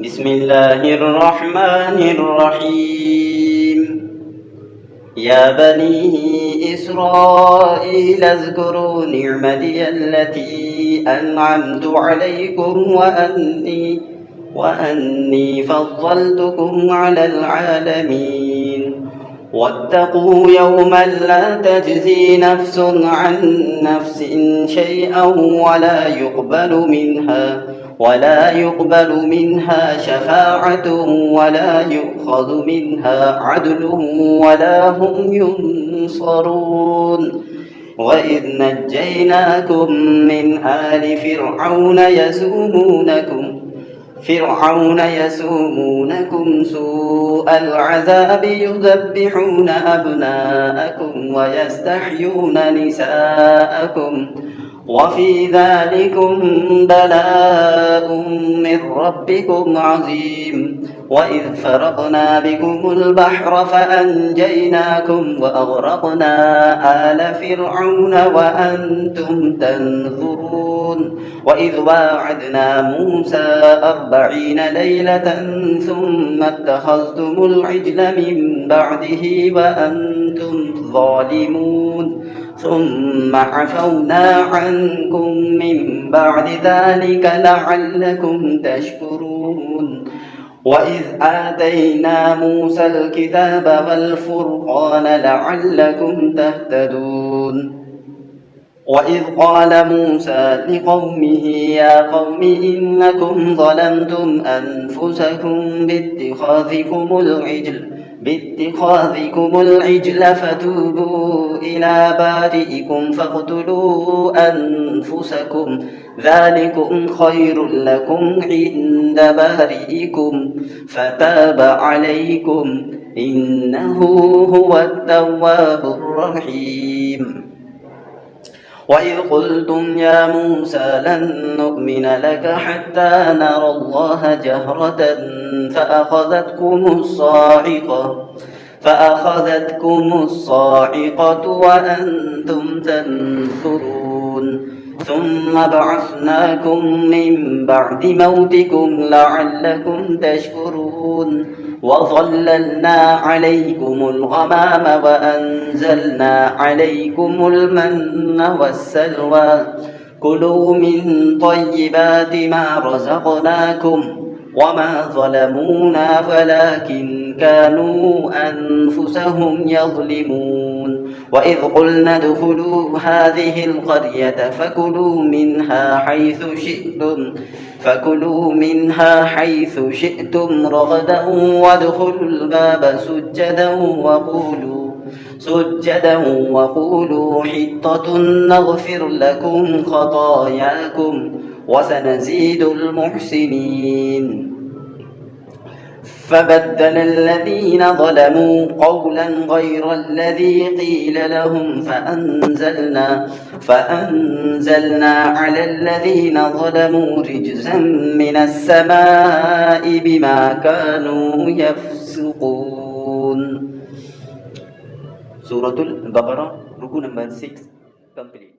بسم الله الرحمن الرحيم يا بني إسرائيل اذكروا نعمتي التي أنعمت عليكم وأني فضلتكم على العالمين واتقوا يوما لا تجزي نفس عن نفس شيئا ولا يقبل منها شفاعة ولا يؤخذ منها عدل ولا هم ينصرون وإذ نجيناكم من آل فرعون يسومونكم سوء العذاب يذبحون أبناءكم ويستحيون نساءكم وفي ذلكم بلاء من ربكم عظيم وإذ فرقنا بكم البحر فأنجيناكم وأغرقنا آل فرعون وأنتم تنظرون وإذ واعدنا موسى 40 ليلة ثم اتخذتم العجل من بعده وأنتم ظالمون ثم عفونا عنكم من بعد ذلك لعلكم تشكرون وإذ آتينا موسى الكتاب والفرقان لعلكم تهتدون وإذ قال موسى لقومه يا قوم إنكم ظلمتم أنفسكم باتخاذكم العجل فتوبوا إلى بارئكم فاقتلوا أنفسكم ذلكم خير لكم عند بارئكم فتاب عليكم إنه هو التواب الرحيم وإذ قلتم يا موسى لن نؤمن لك حتى نرى الله جهرة فأخذتكم الصاعقة وأنتم تنظرون ثم بعثناكم من بعد موتكم لعلكم تشكرون وظللنا عليكم الغمام وأنزلنا عليكم المن والسلوى كلوا من طيبات ما رزقناكم وما ظلمونا ولكن كانوا أنفسهم يظلمون وإذ قلنا ادخلوا هذه القرية فكلوا منها حيث شئتم رغدا وادخلوا الباب سجدا وقولوا حطة نغفر لكم خطاياكم وسنزيد المحسنين فبدل الذين ظلموا قولا غير الذي قيل لهم فأنزلنا على الذين ظلموا رجزا من السماء بما كانوا يفسقون. Surah Baqra Ruko 6 complete.